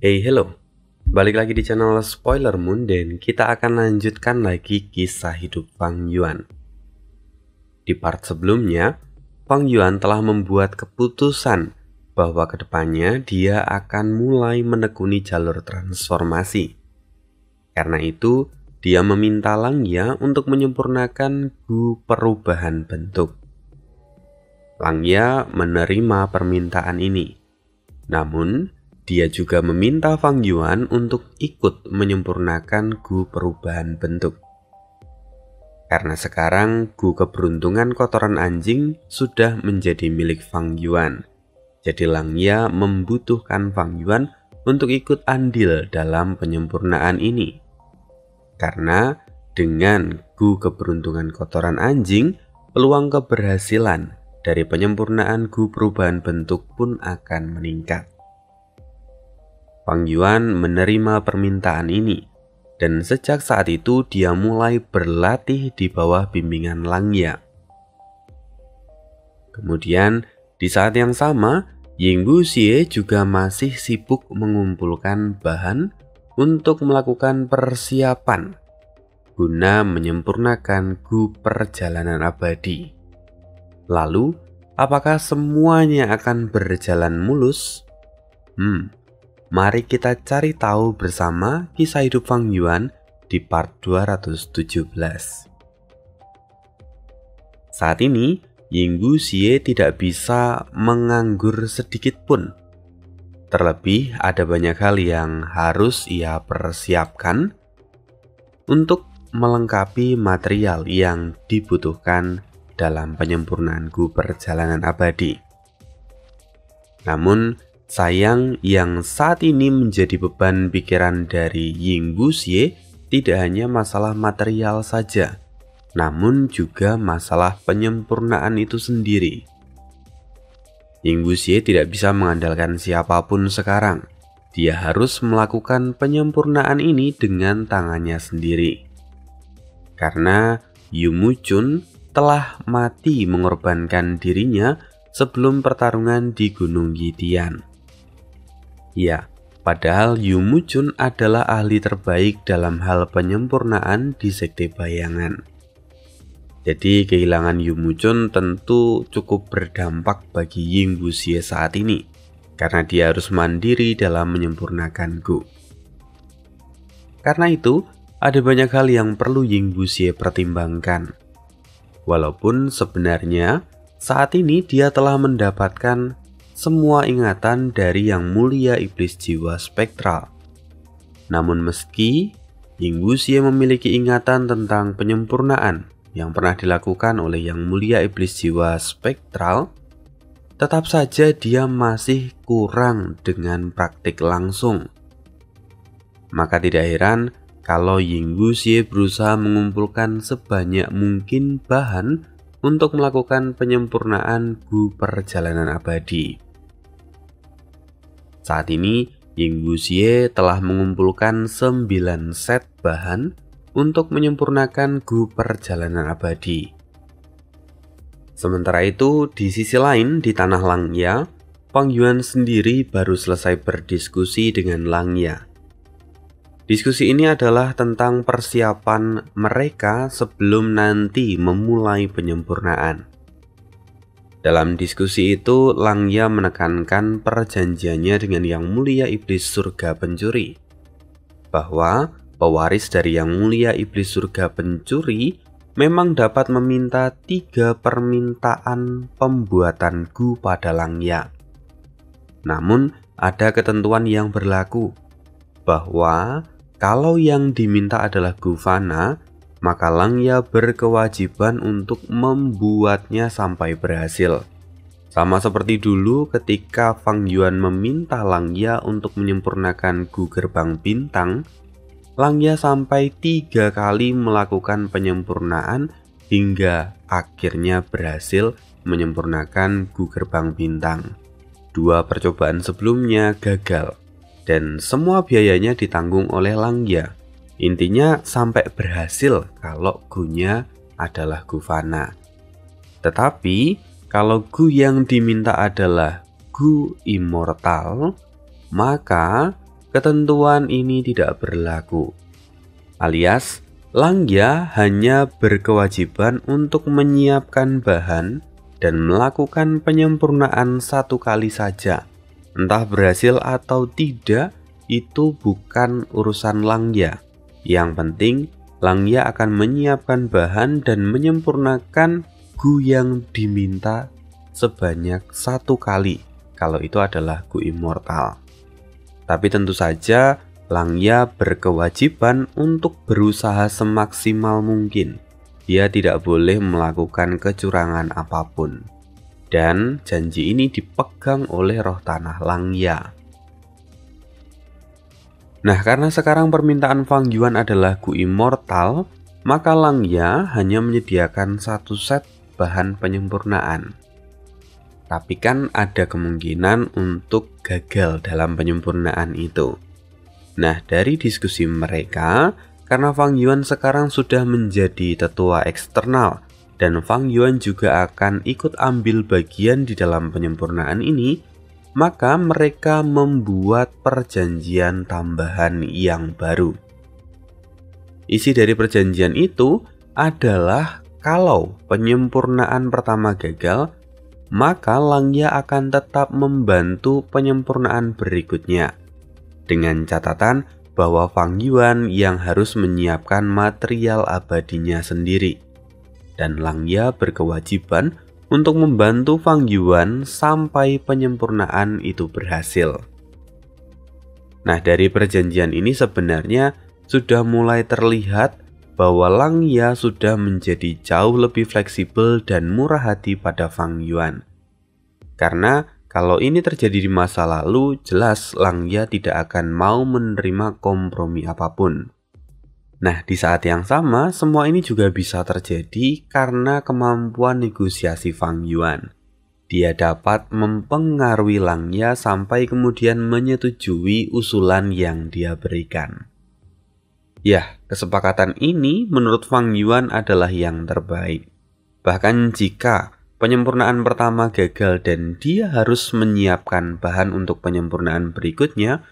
Hello. Balik lagi di channel Spoiler Moon dan kita akan lanjutkan lagi kisah hidup Fang Yuan. Di part sebelumnya, Fang Yuan telah membuat keputusan bahwa kedepannya dia akan mulai menekuni jalur transformasi. Karena itu, dia meminta Langya untuk menyempurnakan gu perubahan bentuk. Langya menerima permintaan ini. Namun, dia juga meminta Fang Yuan untuk ikut menyempurnakan gu perubahan bentuk. Karena sekarang gu keberuntungan kotoran anjing sudah menjadi milik Fang Yuan. Jadi Langya membutuhkan Fang Yuan untuk ikut andil dalam penyempurnaan ini. Karena dengan gu keberuntungan kotoran anjing, peluang keberhasilan dari penyempurnaan gu perubahan bentuk pun akan meningkat. Fang Yuan menerima permintaan ini, dan sejak saat itu dia mulai berlatih di bawah bimbingan Langya. Kemudian, di saat yang sama, Ying Wuxie juga masih sibuk mengumpulkan bahan untuk melakukan persiapan guna menyempurnakan gu perjalanan abadi. Lalu, apakah semuanya akan berjalan mulus? Mari kita cari tahu bersama kisah hidup Fang Yuan di part 217. Saat ini, Ying Wuxie tidak bisa menganggur sedikit pun. Terlebih ada banyak hal yang harus ia persiapkan untuk melengkapi material yang dibutuhkan dalam penyempurnaan gu perjalanan abadi. Namun, sayang yang saat ini menjadi beban pikiran dari Ying Wuxie tidak hanya masalah material saja, namun juga masalah penyempurnaan itu sendiri. Ying Wuxie tidak bisa mengandalkan siapapun sekarang. Dia harus melakukan penyempurnaan ini dengan tangannya sendiri. Karena Yu Muchun telah mati mengorbankan dirinya sebelum pertarungan di Gunung Yitian. Ya, padahal Yu Muchun adalah ahli terbaik dalam hal penyempurnaan di Sekte Bayangan. Jadi kehilangan Yu Muchun tentu cukup berdampak bagi Ying Wuxie saat ini, karena dia harus mandiri dalam menyempurnakan gu. Karena itu, ada banyak hal yang perlu Ying Wuxie pertimbangkan. Walaupun sebenarnya saat ini dia telah mendapatkan semua ingatan dari Yang Mulia Iblis Jiwa Spektral. Namun meski Ying Wuxie memiliki ingatan tentang penyempurnaan yang pernah dilakukan oleh Yang Mulia Iblis Jiwa Spektral, tetap saja dia masih kurang dengan praktik langsung. Maka tidak heran kalau Ying Wuxie berusaha mengumpulkan sebanyak mungkin bahan untuk melakukan penyempurnaan gu perjalanan abadi. Saat ini, Ying Wuxie telah mengumpulkan 9 set bahan untuk menyempurnakan gu perjalanan abadi. Sementara itu, di sisi lain di tanah Langya, Fang Yuan sendiri baru selesai berdiskusi dengan Langya. Diskusi ini adalah tentang persiapan mereka sebelum nanti memulai penyempurnaan. Dalam diskusi itu, Langya menekankan perjanjiannya dengan Yang Mulia Iblis Surga Pencuri, bahwa pewaris dari Yang Mulia Iblis Surga Pencuri memang dapat meminta 3 permintaan pembuatan gu pada Langya. Namun, ada ketentuan yang berlaku, bahwa kalau yang diminta adalah gu fana, maka Langya berkewajiban untuk membuatnya sampai berhasil. Sama seperti dulu ketika Fang Yuan meminta Langya untuk menyempurnakan gu gerbang bintang, Langya sampai 3 kali melakukan penyempurnaan hingga akhirnya berhasil menyempurnakan gu gerbang bintang. 2 percobaan sebelumnya gagal, dan semua biayanya ditanggung oleh Langya. Intinya sampai berhasil kalau gunya adalah gu fana. Tetapi kalau gu yang diminta adalah gu immortal, maka ketentuan ini tidak berlaku. Alias, Langya hanya berkewajiban untuk menyiapkan bahan dan melakukan penyempurnaan satu kali saja. Entah berhasil atau tidak, itu bukan urusan Langya. Yang penting, Langya akan menyiapkan bahan dan menyempurnakan gu yang diminta sebanyak satu kali, kalau itu adalah gu immortal. Tapi tentu saja, Langya berkewajiban untuk berusaha semaksimal mungkin. Dia tidak boleh melakukan kecurangan apapun. Dan janji ini dipegang oleh roh tanah Langya. Nah, karena sekarang permintaan Fang Yuan adalah gu immortal, maka Langya hanya menyediakan satu set bahan penyempurnaan. Tapi kan ada kemungkinan untuk gagal dalam penyempurnaan itu. Nah, dari diskusi mereka, karena Fang Yuan sekarang sudah menjadi tetua eksternal dan Fang Yuan juga akan ikut ambil bagian di dalam penyempurnaan ini, maka mereka membuat perjanjian tambahan yang baru. Isi dari perjanjian itu adalah kalau penyempurnaan pertama gagal, maka Langya akan tetap membantu penyempurnaan berikutnya. Dengan catatan bahwa Fang Yuan yang harus menyiapkan material abadinya sendiri. Dan Langya berkewajiban untuk membantu Fang Yuan sampai penyempurnaan itu berhasil. Nah, dari perjanjian ini sebenarnya sudah mulai terlihat bahwa Langya sudah menjadi jauh lebih fleksibel dan murah hati pada Fang Yuan. Karena kalau ini terjadi di masa lalu, jelas Langya tidak akan mau menerima kompromi apapun. Nah, di saat yang sama, semua ini juga bisa terjadi karena kemampuan negosiasi Fang Yuan. Dia dapat mempengaruhi Langya sampai kemudian menyetujui usulan yang dia berikan. Ya, kesepakatan ini menurut Fang Yuan adalah yang terbaik. Bahkan jika penyempurnaan pertama gagal dan dia harus menyiapkan bahan untuk penyempurnaan berikutnya,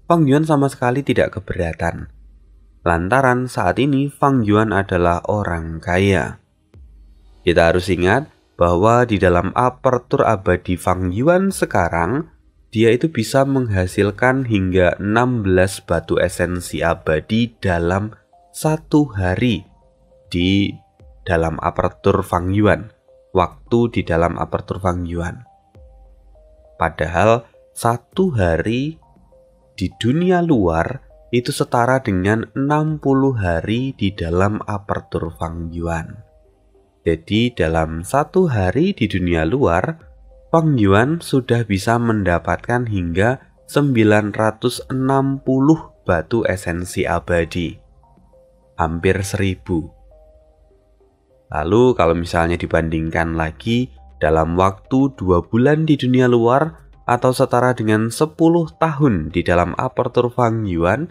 Fang Yuan sama sekali tidak keberatan. Lantaran saat ini Fang Yuan adalah orang kaya. Kita harus ingat bahwa di dalam apertur abadi Fang Yuan sekarang, dia itu bisa menghasilkan hingga 16 batu esensi abadi dalam satu hari di dalam apertur Fang Yuan. Waktu di dalam apertur Fang Yuan. Padahal satu hari di dunia luar itu setara dengan 60 hari di dalam apertur Fang Yuan. Jadi dalam satu hari di dunia luar, Fang Yuan sudah bisa mendapatkan hingga 960 batu esensi abadi. Hampir 1000. Lalu kalau misalnya dibandingkan lagi dalam waktu 2 bulan di dunia luar, atau setara dengan 10 tahun di dalam apertur Fang Yuan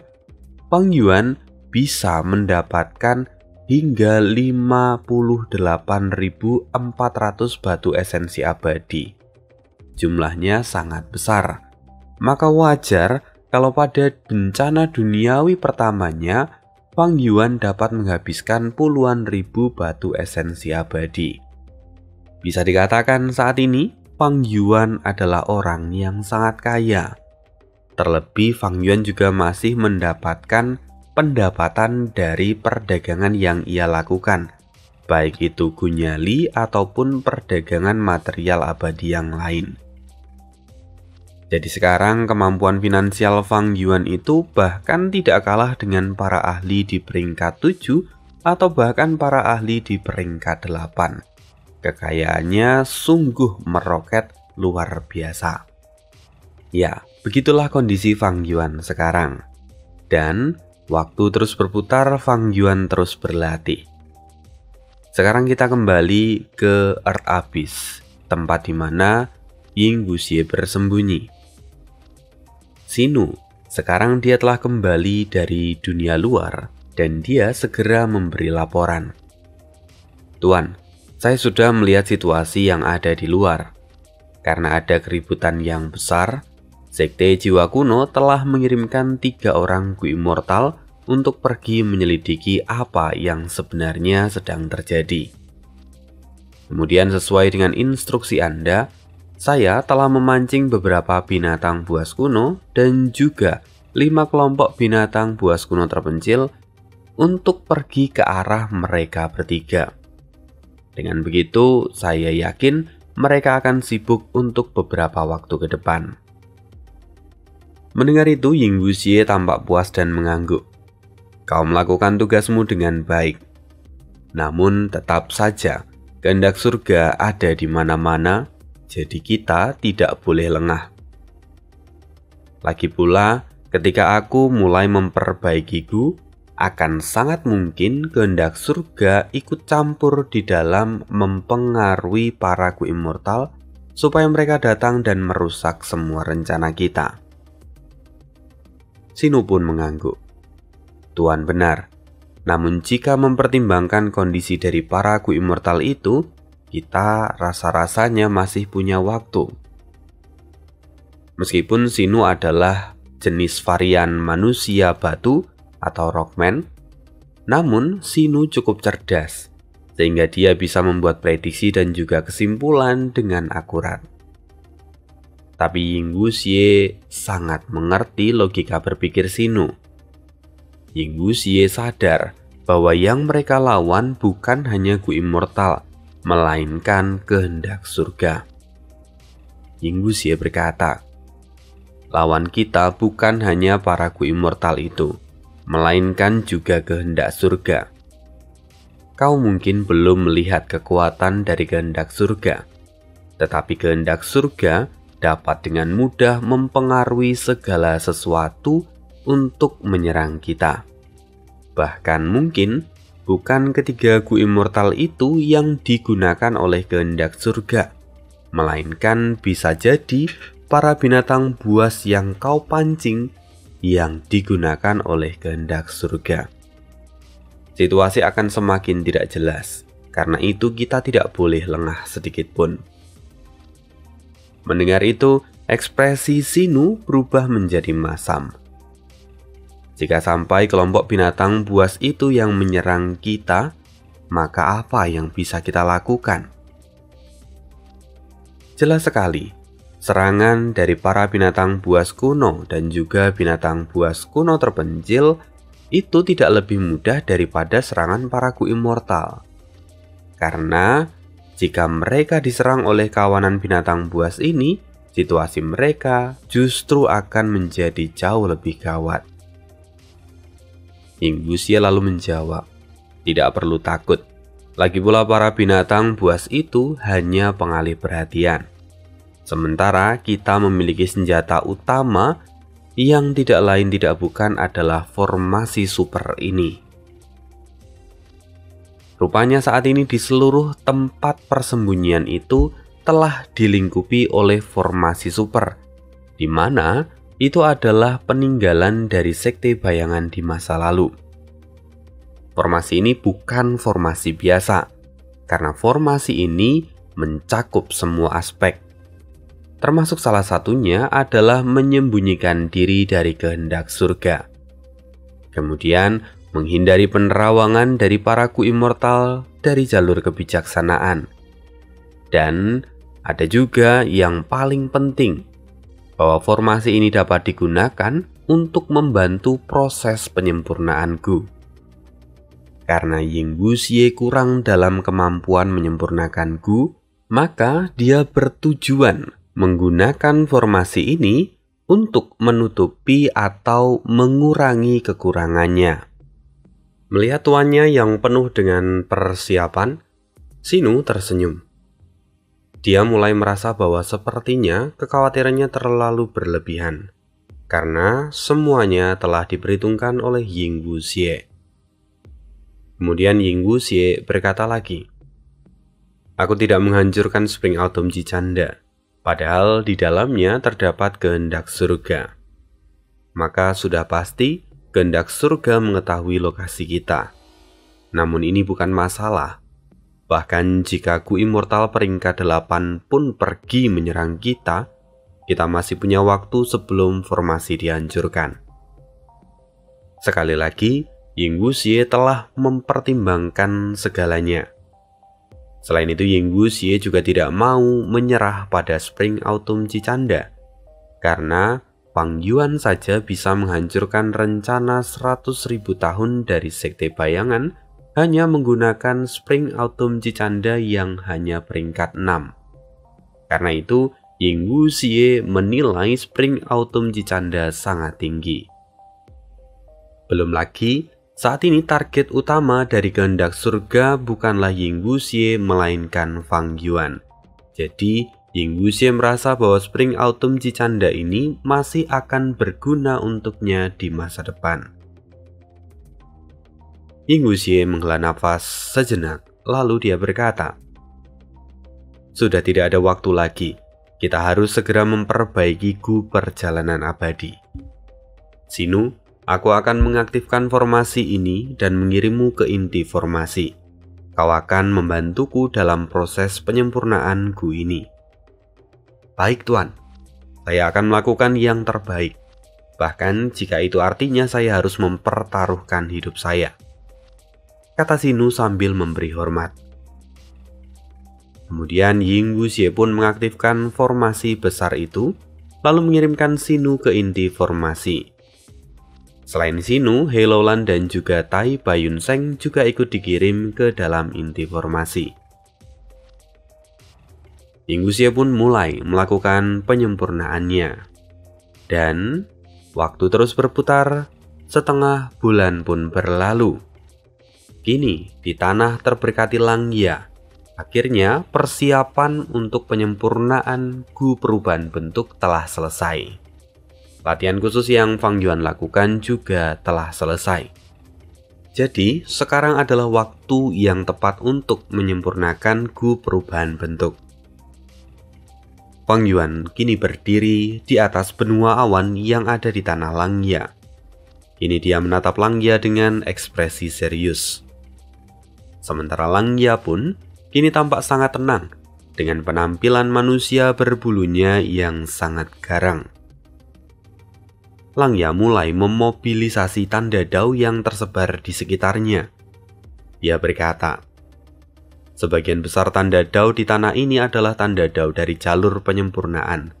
bisa mendapatkan hingga 58.400 batu esensi abadi. Jumlahnya sangat besar. Maka wajar kalau pada bencana duniawi pertamanya, Fang Yuan dapat menghabiskan puluhan ribu batu esensi abadi. Bisa dikatakan saat ini, Fang Yuan adalah orang yang sangat kaya. Terlebih Fang Yuan juga masih mendapatkan pendapatan dari perdagangan yang ia lakukan, baik itu gunyali ataupun perdagangan material abadi yang lain. Jadi sekarang kemampuan finansial Fang Yuan itu bahkan tidak kalah dengan para ahli di peringkat 7 atau bahkan para ahli di peringkat 8. Kekayaannya sungguh meroket luar biasa. Ya, begitulah kondisi Fang Yuan sekarang. Dan waktu terus berputar, Fang Yuan terus berlatih. Sekarang kita kembali ke Earth Abyss, tempat di mana Ying Wuxie bersembunyi. Xinu, sekarang dia telah kembali dari dunia luar dan dia segera memberi laporan. Tuan, saya sudah melihat situasi yang ada di luar. Karena ada keributan yang besar, Sekte Jiwa Kuno telah mengirimkan 3 orang Gu Immortal untuk pergi menyelidiki apa yang sebenarnya sedang terjadi. Kemudian sesuai dengan instruksi Anda, saya telah memancing beberapa binatang buas kuno dan juga 5 kelompok binatang buas kuno terpencil untuk pergi ke arah mereka bertiga. Dengan begitu, saya yakin mereka akan sibuk untuk beberapa waktu ke depan. Mendengar itu, Ying Wuxie tampak puas dan mengangguk. Kau melakukan tugasmu dengan baik. Namun tetap saja, kehendak surga ada di mana-mana, jadi kita tidak boleh lengah. Lagi pula, ketika aku mulai memperbaikiku, akan sangat mungkin kehendak surga ikut campur di dalam mempengaruhi para Gu Immortal supaya mereka datang dan merusak semua rencana kita. Xinu pun mengangguk. Tuan benar, namun jika mempertimbangkan kondisi dari para Gu Immortal itu, kita rasa-rasanya masih punya waktu. Meskipun Xinu adalah jenis varian manusia batu atau Rockman, namun Xinu cukup cerdas, sehingga dia bisa membuat prediksi dan juga kesimpulan dengan akurat. Tapi Ying Wuxie sangat mengerti logika berpikir Xinu. Ying Wuxie sadar bahwa yang mereka lawan bukan hanya Gu Immortal, melainkan kehendak surga. Ying Wuxie berkata, lawan kita bukan hanya para Gu Immortal itu, melainkan juga kehendak surga. Kau mungkin belum melihat kekuatan dari kehendak surga, tetapi kehendak surga dapat dengan mudah mempengaruhi segala sesuatu untuk menyerang kita. Bahkan mungkin bukan ketiga Gu Immortal itu yang digunakan oleh kehendak surga, melainkan bisa jadi para binatang buas yang kau pancing yang digunakan oleh kehendak surga. Situasi akan semakin tidak jelas, karena itu kita tidak boleh lengah sedikit pun. Mendengar itu, ekspresi Xinu berubah menjadi masam. Jika sampai kelompok binatang buas itu yang menyerang kita, maka apa yang bisa kita lakukan? Jelas sekali, serangan dari para binatang buas kuno dan juga binatang buas kuno terpencil itu tidak lebih mudah daripada serangan para Gu Immortal. Karena jika mereka diserang oleh kawanan binatang buas ini, situasi mereka justru akan menjadi jauh lebih gawat. Ying Wuxie lalu menjawab, tidak perlu takut. Lagi pula para binatang buas itu hanya pengalih perhatian. Sementara kita memiliki senjata utama yang tidak lain tidak bukan adalah formasi super ini. Rupanya saat ini di seluruh tempat persembunyian itu telah dilingkupi oleh formasi super, di mana itu adalah peninggalan dari sekte bayangan di masa lalu. Formasi ini bukan formasi biasa, karena formasi ini mencakup semua aspek. Termasuk salah satunya adalah menyembunyikan diri dari kehendak surga. Kemudian menghindari penerawangan dari para Gu Immortal dari jalur kebijaksanaan. Dan ada juga yang paling penting, bahwa formasi ini dapat digunakan untuk membantu proses penyempurnaan Gu. Karena Ying Wuxie kurang dalam kemampuan menyempurnakan Gu, maka dia bertujuan menggunakan formasi ini untuk menutupi atau mengurangi kekurangannya. Melihat tuannya yang penuh dengan persiapan, Xinu tersenyum. Dia mulai merasa bahwa sepertinya kekhawatirannya terlalu berlebihan, karena semuanya telah diperhitungkan oleh Ying Wuxie. Kemudian Ying Wuxie berkata lagi, aku tidak menghancurkan Spring Autumn Jicanda, padahal di dalamnya terdapat kehendak surga. Maka sudah pasti kehendak surga mengetahui lokasi kita. Namun ini bukan masalah. Bahkan jika Gu Immortal peringkat 8 pun pergi menyerang kita, kita masih punya waktu sebelum formasi dihancurkan. Sekali lagi, Ying Wuxie telah mempertimbangkan segalanya. Selain itu, Ying Wuxie juga tidak mau menyerah pada Spring Autumn Cicanda, karena Fang Yuan saja bisa menghancurkan rencana 100.000 tahun dari Sekte Bayangan hanya menggunakan Spring Autumn Cicanda yang hanya peringkat 6. Karena itu, Ying Wuxie menilai Spring Autumn Cicanda sangat tinggi. Belum lagi, saat ini target utama dari kehendak surga bukanlah Ying Wuxie melainkan Fang Yuan. Jadi, Ying Wuxie merasa bahwa Spring Autumn Cicanda ini masih akan berguna untuknya di masa depan. Ying Wuxie menghela nafas sejenak, lalu dia berkata, "Sudah tidak ada waktu lagi, kita harus segera memperbaiki Gu Perjalanan Abadi. Xinu, aku akan mengaktifkan formasi ini dan mengirimmu ke inti formasi. Kau akan membantuku dalam proses penyempurnaan Gu ini." "Baik Tuan, saya akan melakukan yang terbaik. Bahkan jika itu artinya saya harus mempertaruhkan hidup saya," kata Xinu sambil memberi hormat. Kemudian Ying Wuxie pun mengaktifkan formasi besar itu, lalu mengirimkan Xinu ke inti formasi. Selain Xinu, He Laolan dan juga Tai Baiyunseng juga ikut dikirim ke dalam inti formasi. Ying Wuxie pun mulai melakukan penyempurnaannya. Dan waktu terus berputar, setengah bulan pun berlalu. Kini di tanah terberkati Langya, akhirnya persiapan untuk penyempurnaan Gu perubahan bentuk telah selesai. Latihan khusus yang Fang Yuan lakukan juga telah selesai. Jadi sekarang adalah waktu yang tepat untuk menyempurnakan Gu perubahan bentuk. Fang Yuan kini berdiri di atas benua awan yang ada di tanah Langya. Kini dia menatap Langya dengan ekspresi serius. Sementara Langya pun kini tampak sangat tenang dengan penampilan manusia berbulunya yang sangat garang. Langya mulai memobilisasi tanda Dao yang tersebar di sekitarnya. Dia berkata, "Sebagian besar tanda Dao di tanah ini adalah tanda Dao dari jalur penyempurnaan.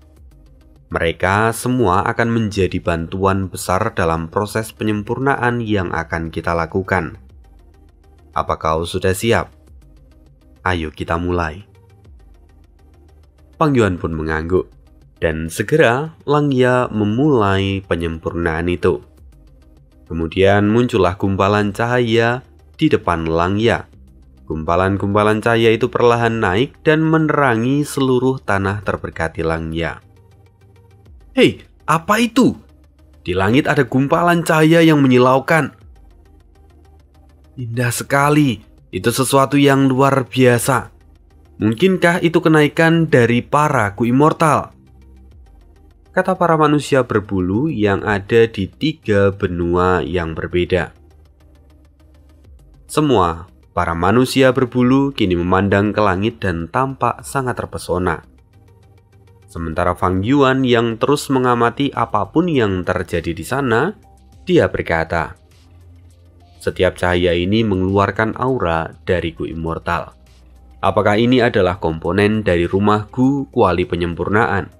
Mereka semua akan menjadi bantuan besar dalam proses penyempurnaan yang akan kita lakukan. Apa kau sudah siap? Ayo kita mulai." Fang Yuan pun mengangguk, dan segera Langya memulai penyempurnaan itu. Kemudian muncullah gumpalan cahaya di depan Langya. Gumpalan-gumpalan cahaya itu perlahan naik dan menerangi seluruh tanah terberkati Langya. "Hei, apa itu? Di langit ada gumpalan cahaya yang menyilaukan. Indah sekali, itu sesuatu yang luar biasa. Mungkinkah itu kenaikan dari para Gu Immortal?" kata para manusia berbulu yang ada di 3 benua yang berbeda. Semua para manusia berbulu kini memandang ke langit dan tampak sangat terpesona. Sementara Fang Yuan yang terus mengamati apapun yang terjadi di sana, dia berkata, "Setiap cahaya ini mengeluarkan aura dari Gu Immortal. Apakah ini adalah komponen dari rumah Gu kuali penyempurnaan?"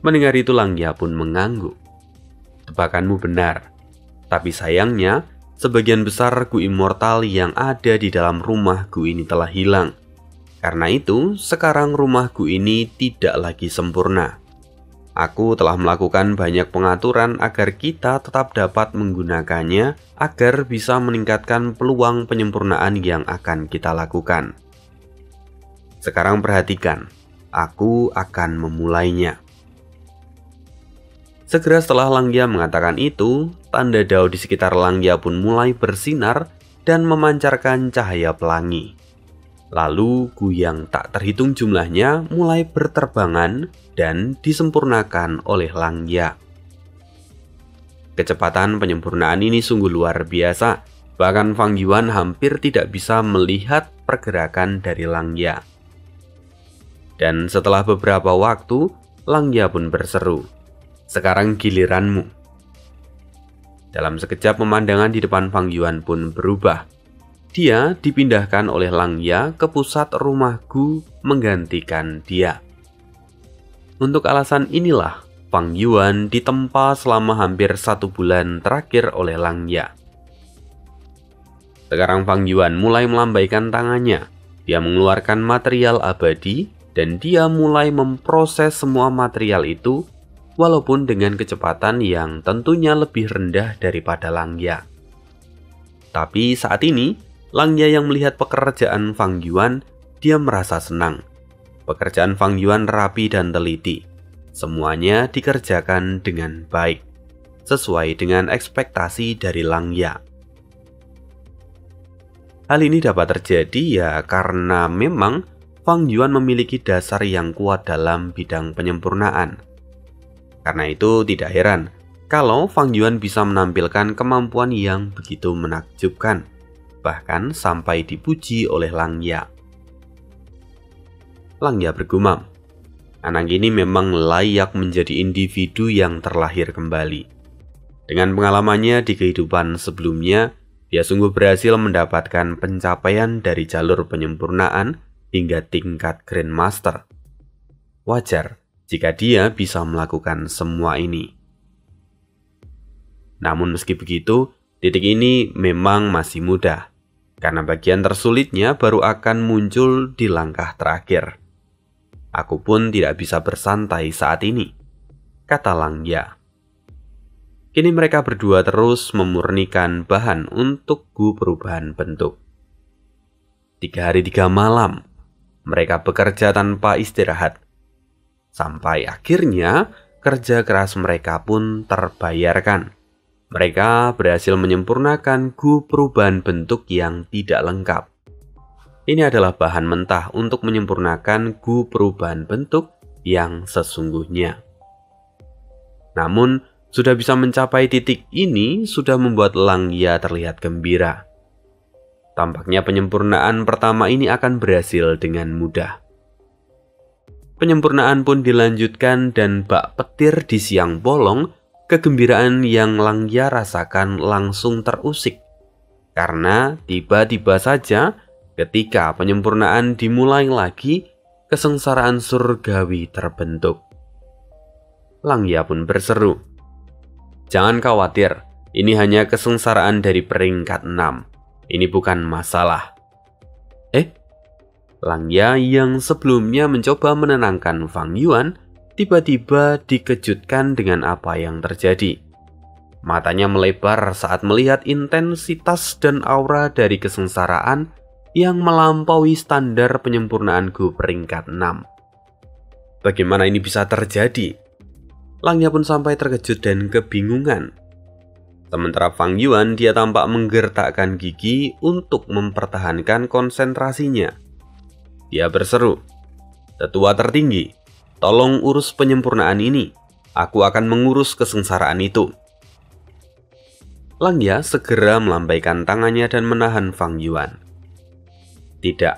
Mendengar itu Langya pun mengangguk. "Tebakanmu benar, tapi sayangnya sebagian besar Gu Immortal yang ada di dalam rumah Gu ini telah hilang. Karena itu, sekarang rumah Gu ini tidak lagi sempurna. Aku telah melakukan banyak pengaturan agar kita tetap dapat menggunakannya agar bisa meningkatkan peluang penyempurnaan yang akan kita lakukan. Sekarang perhatikan, aku akan memulainya." Segera setelah Langya mengatakan itu, tanda Dao di sekitar Langya pun mulai bersinar dan memancarkan cahaya pelangi. Lalu Gu yang tak terhitung jumlahnya mulai berterbangan dan disempurnakan oleh Langya. Kecepatan penyempurnaan ini sungguh luar biasa, bahkan Fang Yuan hampir tidak bisa melihat pergerakan dari Langya. Dan setelah beberapa waktu, Langya pun berseru, "Sekarang giliranmu." Dalam sekejap pemandangan di depan Fang Yuan pun berubah. Dia dipindahkan oleh Langya ke pusat rumah Gu menggantikan dia. Untuk alasan inilah Fang Yuan ditempa selama hampir 1 bulan terakhir oleh Langya. Sekarang Fang Yuan mulai melambaikan tangannya. Dia mengeluarkan material abadi dan dia mulai memproses semua material itu walaupun dengan kecepatan yang tentunya lebih rendah daripada Langya. Tapi saat ini, Langya yang melihat pekerjaan Fang Yuan, dia merasa senang. Pekerjaan Fang Yuan rapi dan teliti. Semuanya dikerjakan dengan baik, sesuai dengan ekspektasi dari Langya. Hal ini dapat terjadi ya karena memang Fang Yuan memiliki dasar yang kuat dalam bidang penyempurnaan. Karena itu tidak heran kalau Fang Yuan bisa menampilkan kemampuan yang begitu menakjubkan, bahkan sampai dipuji oleh Langya. Langya bergumam, anak ini memang layak menjadi individu yang terlahir kembali. Dengan pengalamannya di kehidupan sebelumnya, dia sungguh berhasil mendapatkan pencapaian dari jalur penyempurnaan hingga tingkat Grandmaster. Wajar jika dia bisa melakukan semua ini. Namun meski begitu, titik ini memang masih mudah, karena bagian tersulitnya baru akan muncul di langkah terakhir. Aku pun tidak bisa bersantai saat ini, kata Langya. Kini mereka berdua terus memurnikan bahan untuk Gu perubahan bentuk. 3 hari 3 malam, mereka bekerja tanpa istirahat. Sampai akhirnya, kerja keras mereka pun terbayarkan. Mereka berhasil menyempurnakan Gu perubahan bentuk yang tidak lengkap. Ini adalah bahan mentah untuk menyempurnakan Gu perubahan bentuk yang sesungguhnya. Namun, sudah bisa mencapai titik ini sudah membuat Langya terlihat gembira. Tampaknya penyempurnaan pertama ini akan berhasil dengan mudah. Penyempurnaan pun dilanjutkan dan bak petir di siang bolong, kegembiraan yang Langya rasakan langsung terusik. Karena tiba-tiba saja ketika penyempurnaan dimulai lagi, kesengsaraan surgawi terbentuk. Langya pun berseru, "Jangan khawatir, ini hanya kesengsaraan dari peringkat 6. Ini bukan masalah." Langya yang sebelumnya mencoba menenangkan Fang Yuan, tiba-tiba dikejutkan dengan apa yang terjadi. Matanya melebar saat melihat intensitas dan aura dari kesengsaraan yang melampaui standar penyempurnaan Gu peringkat 6. Bagaimana ini bisa terjadi? Langya pun sampai terkejut dan kebingungan. Sementara Fang Yuan, dia tampak menggertakkan gigi untuk mempertahankan konsentrasinya. Dia berseru, "Tetua tertinggi, tolong urus penyempurnaan ini. Aku akan mengurus kesengsaraan itu." Langya segera melambaikan tangannya dan menahan Fang Yuan. "Tidak,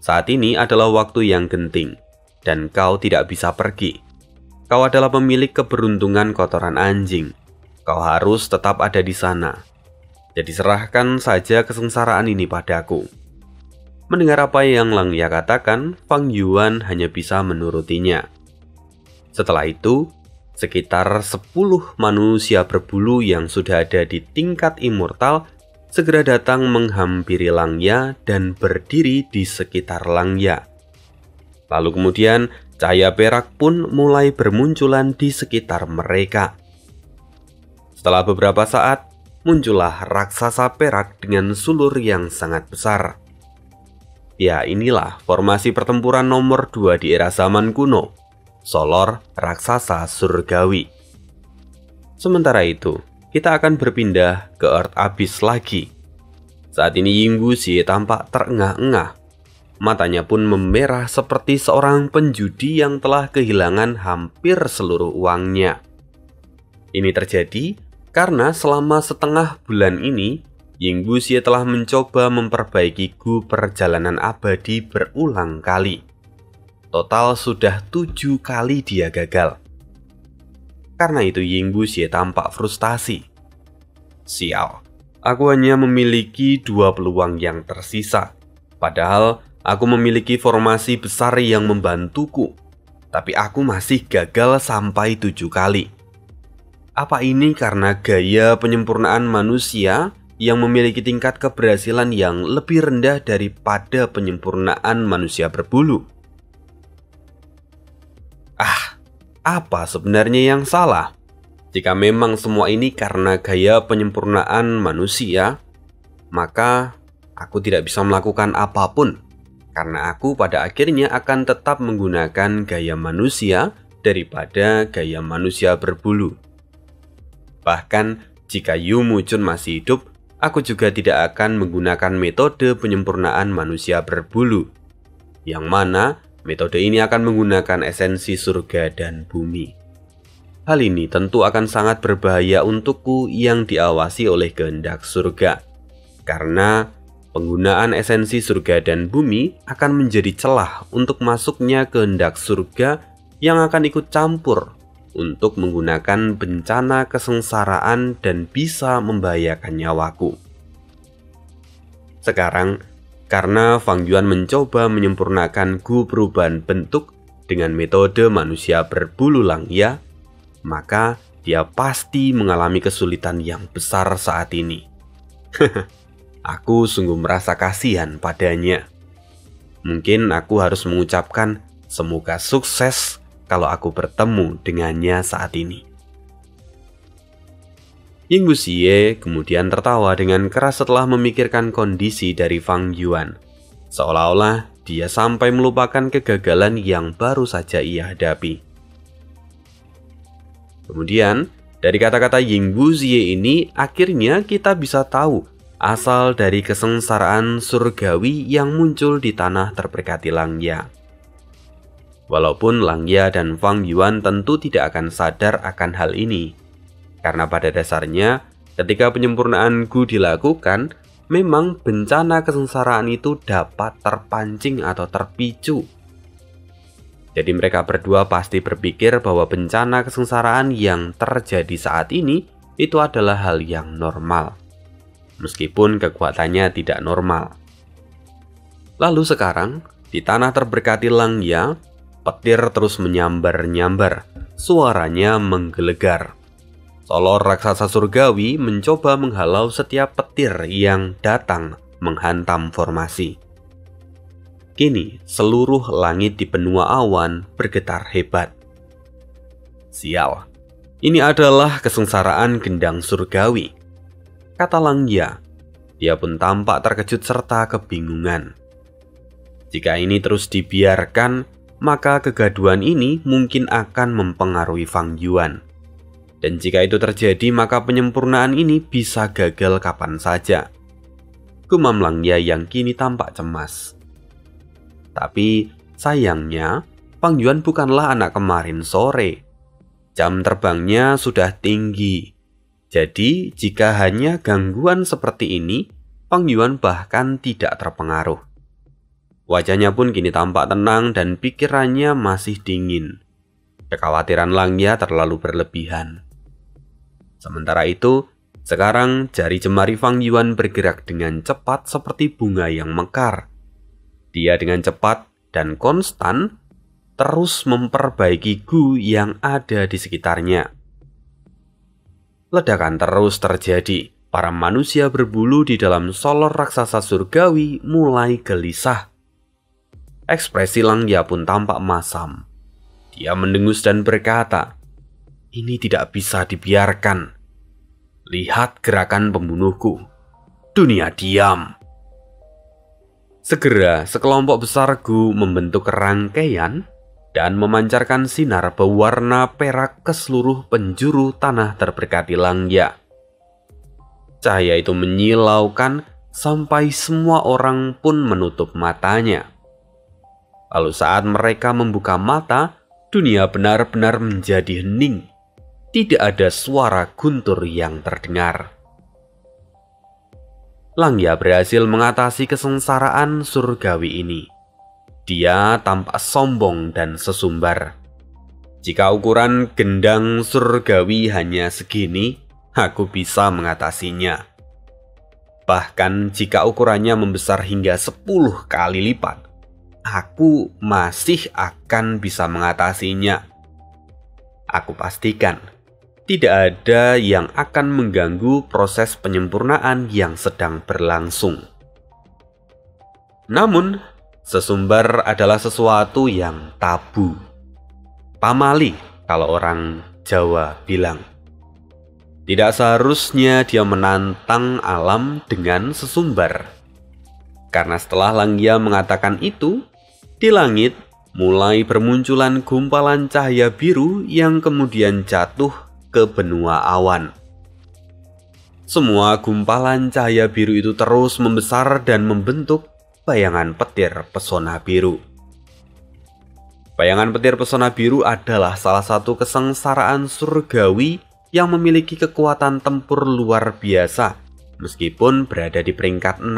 saat ini adalah waktu yang genting, dan kau tidak bisa pergi. Kau adalah pemilik keberuntungan kotoran anjing. Kau harus tetap ada di sana. Jadi serahkan saja kesengsaraan ini padaku." Mendengar apa yang Langya katakan, Fang Yuan hanya bisa menurutinya. Setelah itu, sekitar 10 manusia berbulu yang sudah ada di tingkat immortal segera datang menghampiri Langya dan berdiri di sekitar Langya. Lalu kemudian cahaya perak pun mulai bermunculan di sekitar mereka. Setelah beberapa saat, muncullah raksasa perak dengan sulur yang sangat besar. Ya, inilah formasi pertempuran nomor 2 di era zaman kuno, Solor Raksasa Surgawi. Sementara itu, kita akan berpindah ke Earth Abyss lagi. Saat ini Yinggu Xie tampak terengah-engah. Matanya pun memerah seperti seorang penjudi yang telah kehilangan hampir seluruh uangnya. Ini terjadi karena selama setengah bulan ini, Yinggu Xie telah mencoba memperbaiki Gu perjalanan abadi berulang kali. Total sudah 7 kali dia gagal. Karena itu Yingbu Xie tampak frustasi. Sial, aku hanya memiliki 2 peluang yang tersisa. Padahal aku memiliki formasi besar yang membantuku. Tapi aku masih gagal sampai 7 kali. Apa ini karena gaya penyempurnaan manusia yang memiliki tingkat keberhasilan yang lebih rendah daripada penyempurnaan manusia berbulu? Apa sebenarnya yang salah? Jika memang semua ini karena gaya penyempurnaan manusia, maka aku tidak bisa melakukan apapun, karena aku pada akhirnya akan tetap menggunakan gaya manusia daripada gaya manusia berbulu. Bahkan jika Yu Muchun masih hidup, aku juga tidak akan menggunakan metode penyempurnaan manusia berbulu, yang mana metode ini akan menggunakan esensi surga dan bumi. Hal ini tentu akan sangat berbahaya untukku yang diawasi oleh kehendak surga, karena penggunaan esensi surga dan bumi akan menjadi celah untuk masuknya kehendak surga yang akan ikut campur untuk menggunakan bencana kesengsaraan dan bisa membahayakan nyawaku. Sekarang, karena Fang Yuan mencoba menyempurnakan Gu perubahan bentuk dengan metode manusia berbulu Langya, maka dia pasti mengalami kesulitan yang besar saat ini. Aku sungguh merasa kasihan padanya. Mungkin aku harus mengucapkan semoga sukses kalau aku bertemu dengannya saat ini. Yingbu Xie kemudian tertawa dengan keras setelah memikirkan kondisi dari Fang Yuan. Seolah-olah dia sampai melupakan kegagalan yang baru saja ia hadapi. Kemudian, dari kata-kata Yingbu Xie ini, akhirnya kita bisa tahu asal dari kesengsaraan surgawi yang muncul di tanah terberkati Langya. Walaupun Langya dan Fang Yuan tentu tidak akan sadar akan hal ini, karena pada dasarnya ketika penyempurnaan Gu dilakukan, memang bencana kesengsaraan itu dapat terpancing atau terpicu. Jadi mereka berdua pasti berpikir bahwa bencana kesengsaraan yang terjadi saat ini itu adalah hal yang normal, meskipun kekuatannya tidak normal. Lalu sekarang, di tanah terberkati Langya, petir terus menyambar-nyambar, suaranya menggelegar. Solor raksasa surgawi mencoba menghalau setiap petir yang datang menghantam formasi. Kini seluruh langit di benua awan bergetar hebat. Sial, ini adalah kesengsaraan gendang surgawi, kata Langya. Dia pun tampak terkejut serta kebingungan. Jika ini terus dibiarkan, maka kegaduhan ini mungkin akan mempengaruhi Fang Yuan. Dan jika itu terjadi, maka penyempurnaan ini bisa gagal kapan saja. Gumam Langya yang kini tampak cemas. Tapi sayangnya, Fang Yuan bukanlah anak kemarin sore. Jam terbangnya sudah tinggi. Jadi, jika hanya gangguan seperti ini, Fang Yuan bahkan tidak terpengaruh. Wajahnya pun kini tampak tenang dan pikirannya masih dingin. Kekhawatiran Langya terlalu berlebihan. Sementara itu, sekarang jari jemari Fang Yuan bergerak dengan cepat seperti bunga yang mekar. Dia dengan cepat dan konstan terus memperbaiki Gu yang ada di sekitarnya. Ledakan terus terjadi. Para manusia berbulu di dalam solor raksasa surgawi mulai gelisah. Ekspresi Langya pun tampak masam. Dia mendengus dan berkata, "Ini tidak bisa dibiarkan. Lihat gerakan pembunuhku. Dunia diam." Segera sekelompok besar Gu membentuk rangkaian dan memancarkan sinar berwarna perak ke seluruh penjuru tanah terberkati Langya. Cahaya itu menyilaukan sampai semua orang pun menutup matanya. Lalu saat mereka membuka mata, dunia benar-benar menjadi hening. Tidak ada suara guntur yang terdengar. Langya berhasil mengatasi kesengsaraan surgawi ini. Dia tampak sombong dan sesumbar. Jika ukuran gendang surgawi hanya segini, aku bisa mengatasinya. Bahkan jika ukurannya membesar hingga 10 kali lipat, aku masih akan bisa mengatasinya. Aku pastikan tidak ada yang akan mengganggu proses penyempurnaan yang sedang berlangsung. Namun, sesumbar adalah sesuatu yang tabu. Pamali kalau orang Jawa bilang. Tidak seharusnya dia menantang alam dengan sesumbar. Karena setelah Langya mengatakan itu, di langit mulai bermunculan gumpalan cahaya biru yang kemudian jatuh ke benua awan. Semua gumpalan cahaya biru itu terus membesar dan membentuk bayangan petir pesona biru. Bayangan petir pesona biru adalah salah satu kesengsaraan surgawi yang memiliki kekuatan tempur luar biasa meskipun berada di peringkat 6.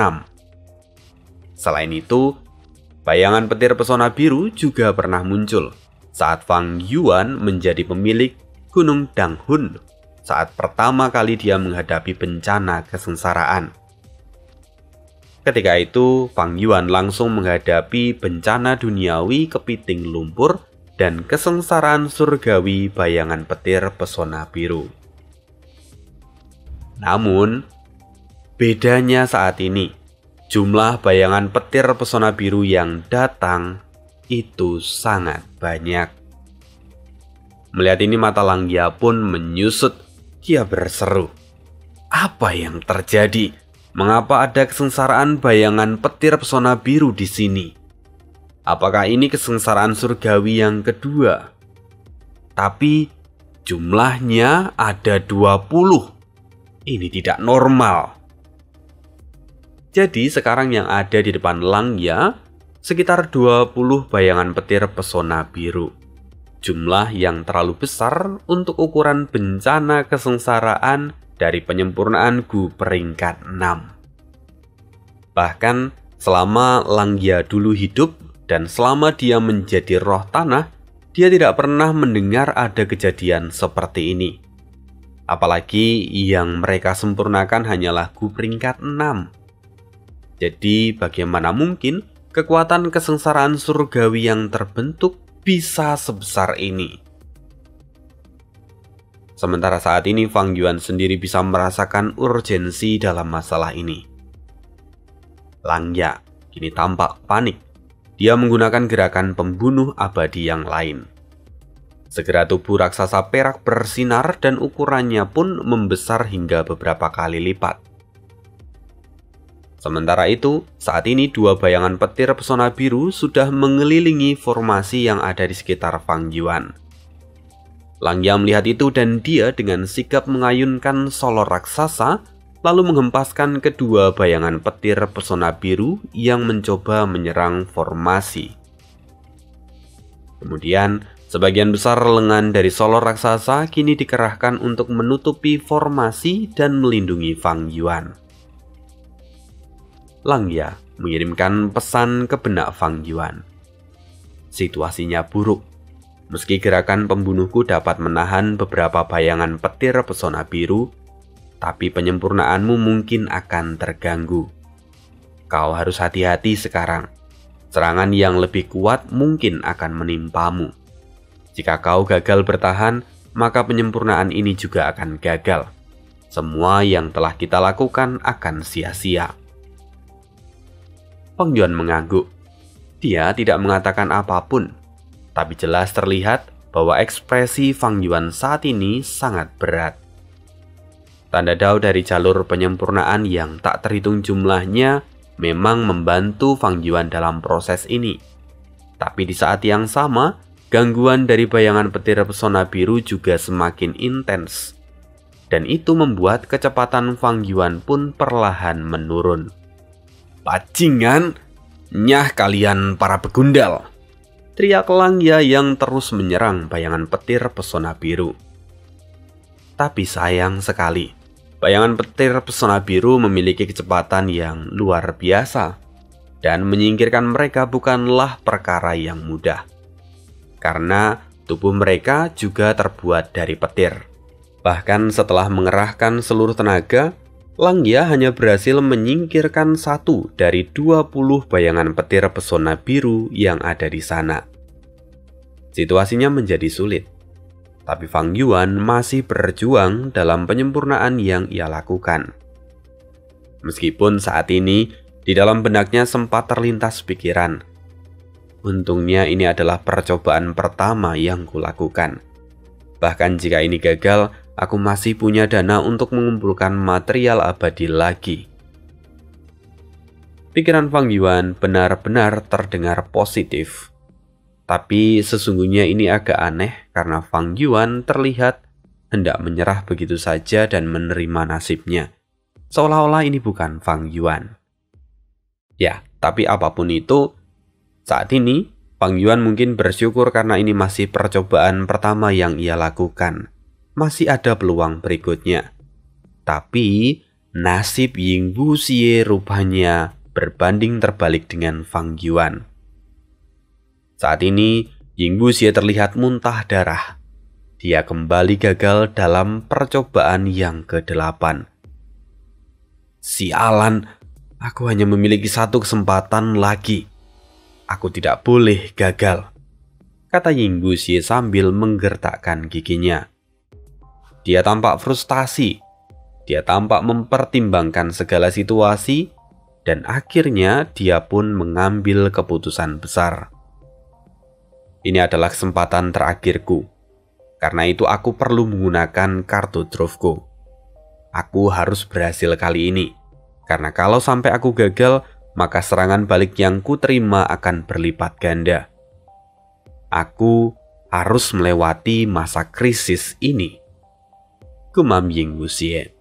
Selain itu, bayangan petir pesona biru juga pernah muncul saat Fang Yuan menjadi pemilik Gunung Danghun saat pertama kali dia menghadapi bencana kesengsaraan. Ketika itu, Fang Yuan langsung menghadapi bencana duniawi kepiting lumpur dan kesengsaraan surgawi bayangan petir pesona biru. Namun, bedanya saat ini, jumlah bayangan petir pesona biru yang datang itu sangat banyak. Melihat ini mata Langya pun menyusut, dia berseru, "Apa yang terjadi? Mengapa ada kesengsaraan bayangan petir pesona biru di sini? Apakah ini kesengsaraan surgawi yang kedua? Tapi jumlahnya ada 20. Ini tidak normal." Jadi sekarang yang ada di depan Langya sekitar 20 bayangan petir pesona biru. Jumlah yang terlalu besar untuk ukuran bencana kesengsaraan dari penyempurnaan Gu peringkat 6. Bahkan selama Langya dulu hidup dan selama dia menjadi roh tanah, dia tidak pernah mendengar ada kejadian seperti ini. Apalagi yang mereka sempurnakan hanyalah Gu peringkat 6. Jadi bagaimana mungkin kekuatan kesengsaraan surgawi yang terbentuk bisa sebesar ini? Sementara saat ini Fang Yuan sendiri bisa merasakan urgensi dalam masalah ini. Langya kini tampak panik. Dia menggunakan gerakan pembunuh abadi yang lain. Segera tubuh raksasa perak bersinar dan ukurannya pun membesar hingga beberapa kali lipat. Sementara itu, saat ini 2 bayangan petir pesona biru sudah mengelilingi formasi yang ada di sekitar Fang Yuan. Langya melihat itu dan dia dengan sigap mengayunkan solor raksasa lalu menghempaskan kedua bayangan petir pesona biru yang mencoba menyerang formasi. Kemudian, sebagian besar lengan dari solor raksasa kini dikerahkan untuk menutupi formasi dan melindungi Fang Yuan. Langya mengirimkan pesan ke benak Fang Yuan. Situasinya buruk. Meski gerakan pembunuhku dapat menahan beberapa bayangan petir pesona biru, tapi penyempurnaanmu mungkin akan terganggu. Kau harus hati-hati sekarang. Serangan yang lebih kuat mungkin akan menimpamu. Jika kau gagal bertahan, maka penyempurnaan ini juga akan gagal. Semua yang telah kita lakukan akan sia-sia. Fang Yuan mengangguk. Dia tidak mengatakan apapun, tapi jelas terlihat bahwa ekspresi Fang Yuan saat ini sangat berat. Tanda dao dari jalur penyempurnaan yang tak terhitung jumlahnya memang membantu Fang Yuan dalam proses ini. Tapi di saat yang sama, gangguan dari bayangan petir pesona biru juga semakin intens. Dan itu membuat kecepatan Fang Yuan pun perlahan menurun. "Bajingan, nyah kalian para begundal!" teriak Langya yang terus menyerang bayangan petir pesona biru. Tapi sayang sekali, bayangan petir pesona biru memiliki kecepatan yang luar biasa. dan menyingkirkan mereka bukanlah perkara yang mudah. Karena tubuh mereka juga terbuat dari petir. Bahkan setelah mengerahkan seluruh tenaga, Langya hanya berhasil menyingkirkan 1 dari 20 bayangan petir pesona biru yang ada di sana. Situasinya menjadi sulit, tapi Fang Yuan masih berjuang dalam penyempurnaan yang ia lakukan. Meskipun saat ini di dalam benaknya sempat terlintas pikiran, untungnya ini adalah percobaan pertama yang kulakukan. Bahkan jika ini gagal, aku masih punya dana untuk mengumpulkan material abadi lagi. Pikiran Fang Yuan benar-benar terdengar positif. Tapi sesungguhnya ini agak aneh karena Fang Yuan terlihat hendak menyerah begitu saja dan menerima nasibnya. Seolah-olah ini bukan Fang Yuan. Ya, tapi apapun itu, saat ini Fang Yuan mungkin bersyukur karena ini masih percobaan pertama yang ia lakukan. Masih ada peluang berikutnya. Tapi nasib Yingbu Xie rupanya berbanding terbalik dengan Fang Yuan. Saat ini Yingbu Xie terlihat muntah darah. Dia kembali gagal dalam percobaan yang ke-8. Sialan, aku hanya memiliki 1 kesempatan lagi. Aku tidak boleh gagal, kata Yingbu Xie sambil menggertakkan giginya. Dia tampak frustasi. Dia tampak mempertimbangkan segala situasi dan akhirnya dia pun mengambil keputusan besar. Ini adalah kesempatan terakhirku. Karena itu aku perlu menggunakan kartu trufku. Aku harus berhasil kali ini. Karena kalau sampai aku gagal, maka serangan balik yang kuterima akan berlipat ganda. Aku harus melewati masa krisis ini, gumam Yingbu Xie.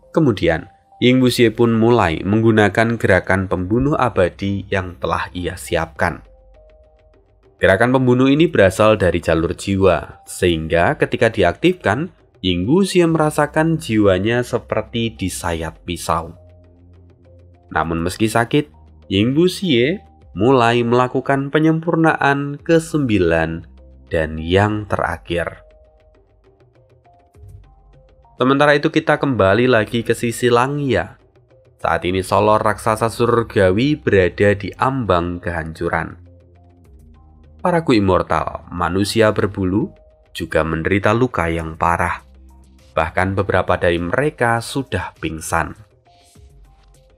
Kemudian, Yingbu Xie pun mulai menggunakan gerakan pembunuh abadi yang telah ia siapkan. Gerakan pembunuh ini berasal dari jalur jiwa, sehingga ketika diaktifkan, Yingbu Xie merasakan jiwanya seperti disayat pisau. Namun meski sakit, Yingbu Xie mulai melakukan penyempurnaan ke-9 dan yang terakhir. Sementara itu kita kembali lagi ke sisi Langya. Saat ini Solor raksasa surgawi berada di ambang kehancuran. Para Gu Immortal, manusia berbulu, juga menderita luka yang parah. Bahkan beberapa dari mereka sudah pingsan.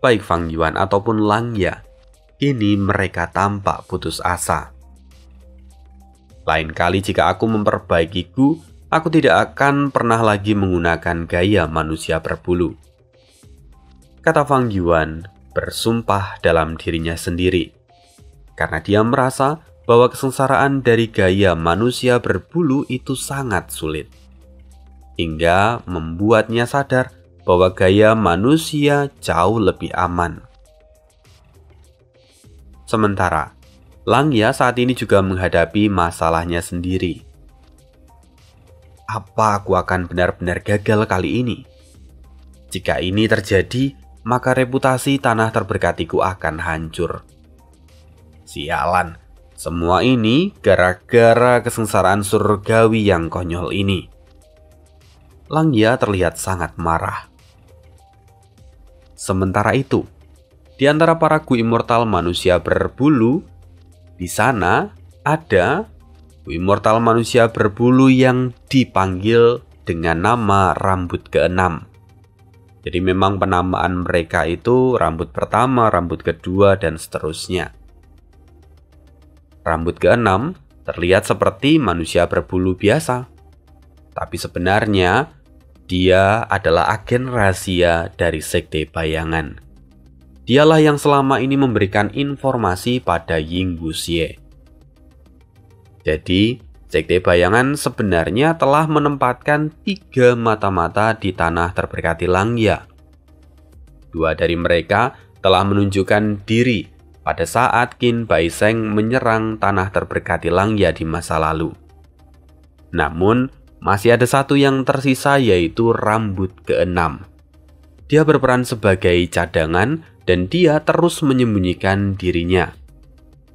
Baik Fang Yuan ataupun Langya, ini mereka tampak putus asa. Lain kali jika aku memperbaiki Gu, aku tidak akan pernah lagi menggunakan gaya manusia berbulu, kata Fang Yuan bersumpah dalam dirinya sendiri. Karena dia merasa bahwa kesengsaraan dari gaya manusia berbulu itu sangat sulit. Hingga membuatnya sadar bahwa gaya manusia jauh lebih aman. Sementara, Langya saat ini juga menghadapi masalahnya sendiri. Apa aku akan benar-benar gagal kali ini? Jika ini terjadi, maka reputasi tanah terberkatiku akan hancur. Sialan, semua ini gara-gara kesengsaraan surgawi yang konyol ini. Langya terlihat sangat marah. Sementara itu, di antara para Gu Immortal manusia berbulu, di sana ada Gu Immortal manusia berbulu yang dipanggil dengan nama rambut ke-6. Jadi memang penamaan mereka itu rambut pertama, rambut kedua, dan seterusnya. Rambut ke-6 terlihat seperti manusia berbulu biasa. Tapi sebenarnya dia adalah agen rahasia dari Sekte Bayangan. Dialah yang selama ini memberikan informasi pada Yingbu Xie. Jadi, Sekte Bayangan sebenarnya telah menempatkan 3 mata-mata di tanah terberkati Langya. 2 dari mereka telah menunjukkan diri pada saat Qin Baiseng menyerang tanah terberkati Langya di masa lalu. Namun, masih ada 1 yang tersisa, yaitu rambut ke-6. Dia berperan sebagai cadangan dan dia terus menyembunyikan dirinya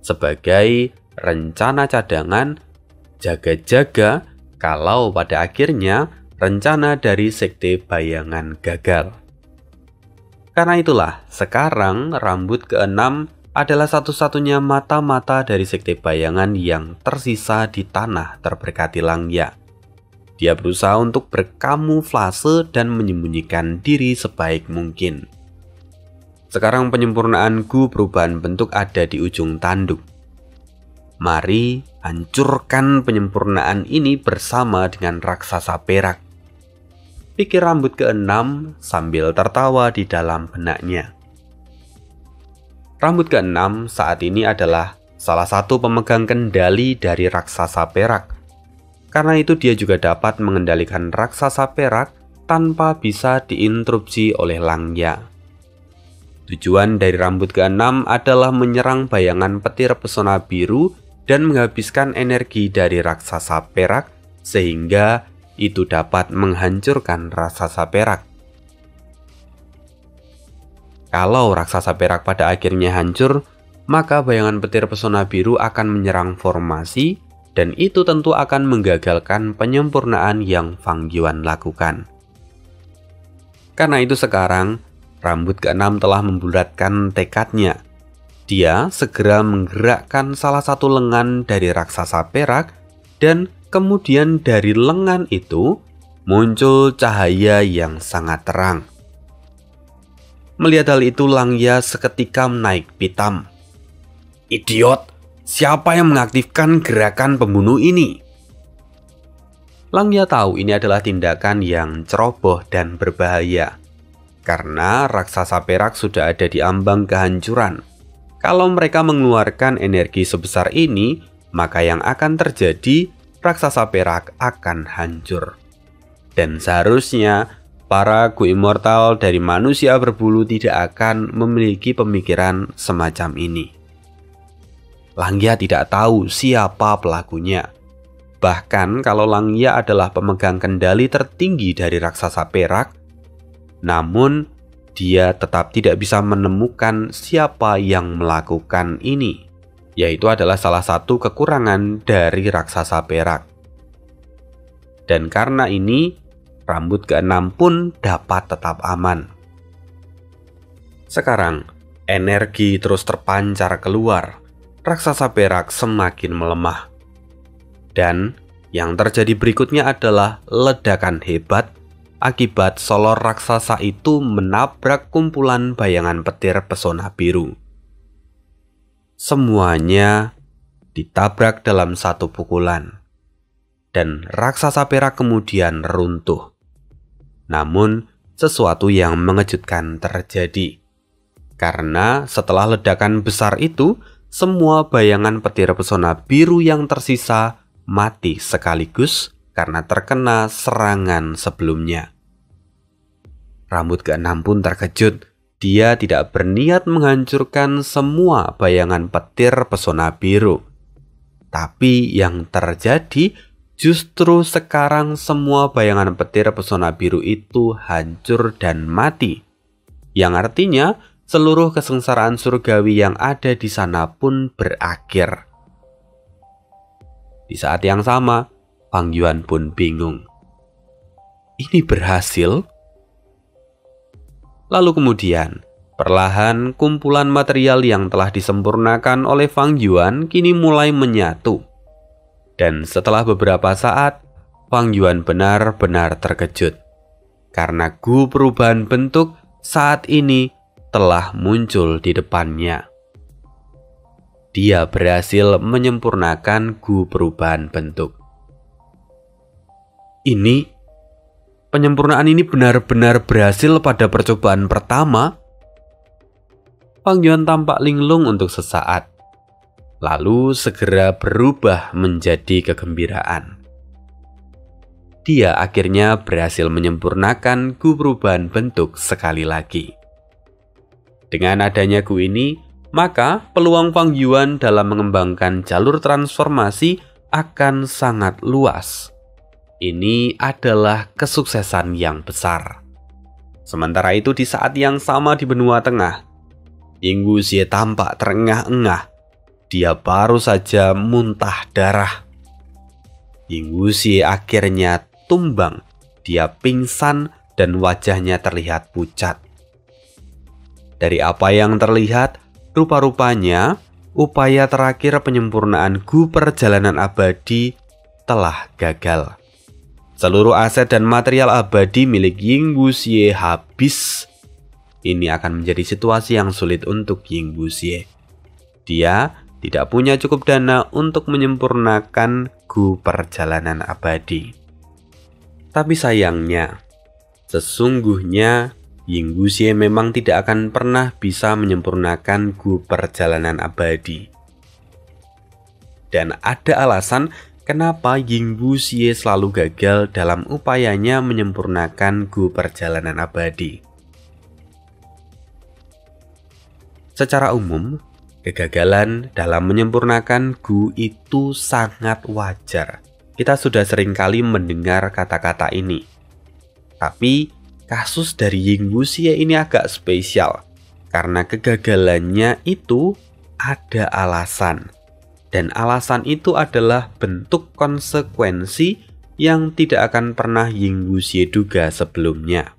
sebagai rencana cadangan jaga-jaga kalau pada akhirnya rencana dari Sekte Bayangan gagal. Karena itulah sekarang rambut keenam adalah satu-satunya mata-mata dari Sekte Bayangan yang tersisa di tanah terberkati Langya. Dia berusaha untuk berkamuflase dan menyembunyikan diri sebaik mungkin. Sekarang penyempurnaan Gu perubahan bentuk ada di ujung tanduk. Mari hancurkan penyempurnaan ini bersama dengan raksasa perak, pikir rambut keenam sambil tertawa di dalam benaknya. Rambut keenam saat ini adalah salah satu pemegang kendali dari raksasa perak. Karena itu dia juga dapat mengendalikan raksasa perak tanpa bisa diinterupsi oleh Langya. Tujuan dari rambut keenam adalah menyerang bayangan petir pesona biru dan menghabiskan energi dari raksasa perak sehingga itu dapat menghancurkan raksasa perak. Kalau raksasa perak pada akhirnya hancur, maka bayangan petir pesona biru akan menyerang formasi dan itu tentu akan menggagalkan penyempurnaan yang Fang Yuan lakukan. Karena itu sekarang rambut keenam telah membulatkan tekadnya. Dia segera menggerakkan salah satu lengan dari raksasa perak dan kemudian dari lengan itu muncul cahaya yang sangat terang. Melihat hal itu Langya seketika naik pitam. Idiot, siapa yang mengaktifkan gerakan pembunuh ini? Langya tahu ini adalah tindakan yang ceroboh dan berbahaya. Karena raksasa perak sudah ada di ambang kehancuran. Kalau mereka mengeluarkan energi sebesar ini, maka yang akan terjadi, raksasa perak akan hancur. Dan seharusnya, para Gu Immortal dari manusia berbulu tidak akan memiliki pemikiran semacam ini. Langya tidak tahu siapa pelakunya. Bahkan kalau Langya adalah pemegang kendali tertinggi dari raksasa perak, namun dia tetap tidak bisa menemukan siapa yang melakukan ini, yaitu adalah salah satu kekurangan dari raksasa perak. Dan karena ini, rambut keenam pun dapat tetap aman. Sekarang, energi terus terpancar keluar. Raksasa perak semakin melemah. Dan yang terjadi berikutnya adalah ledakan hebat akibat solor raksasa itu menabrak kumpulan bayangan petir pesona biru. Semuanya ditabrak dalam satu pukulan, dan raksasa perak kemudian runtuh. Namun, sesuatu yang mengejutkan terjadi. Karena setelah ledakan besar itu, semua bayangan petir pesona biru yang tersisa mati sekaligus karena terkena serangan sebelumnya. Rambut keenam pun terkejut. Dia tidak berniat menghancurkan semua bayangan petir pesona biru. Tapi yang terjadi justru sekarang semua bayangan petir pesona biru itu hancur dan mati. Yang artinya seluruh kesengsaraan surgawi yang ada di sana pun berakhir. Di saat yang sama, Fang Yuan pun bingung. Ini berhasil? Lalu kemudian, perlahan kumpulan material yang telah disempurnakan oleh Fang Yuan kini mulai menyatu. Dan setelah beberapa saat, Fang Yuan benar-benar terkejut. Karena Gu perubahan bentuk saat ini telah muncul di depannya. Dia berhasil menyempurnakan Gu perubahan bentuk. Penyempurnaan ini benar-benar berhasil pada percobaan pertama. Fang Yuan tampak linglung untuk sesaat, lalu segera berubah menjadi kegembiraan. Dia akhirnya berhasil menyempurnakan Gu perubahan bentuk sekali lagi. Dengan adanya Gu ini, maka peluang Fang Yuan dalam mengembangkan jalur transformasi akan sangat luas. Ini adalah kesuksesan yang besar. Sementara itu di saat yang sama di benua tengah, Ying Wuxie tampak terengah-engah. Dia baru saja muntah darah. Ying Wuxie akhirnya tumbang. Dia pingsan dan wajahnya terlihat pucat. Dari apa yang terlihat, rupa-rupanya upaya terakhir penyempurnaan Gu Perjalanan Abadi telah gagal. Seluruh aset dan material abadi milik Ying Wuxie habis. Ini akan menjadi situasi yang sulit untuk Ying Wuxie. Dia tidak punya cukup dana untuk menyempurnakan Gu Perjalanan Abadi. Tapi sayangnya, sesungguhnya Ying Wuxie memang tidak akan pernah bisa menyempurnakan Gu Perjalanan Abadi. Dan ada alasan kenapa Ying Wuxie selalu gagal dalam upayanya menyempurnakan Gu Perjalanan Abadi. Secara umum, kegagalan dalam menyempurnakan Gu itu sangat wajar. Kita sudah sering kali mendengar kata-kata ini. Tapi, kasus dari Ying Wuxie ini agak spesial, karena kegagalannya itu ada alasan. Dan alasan itu adalah bentuk konsekuensi yang tidak akan pernah Ying Wuxie duga sebelumnya.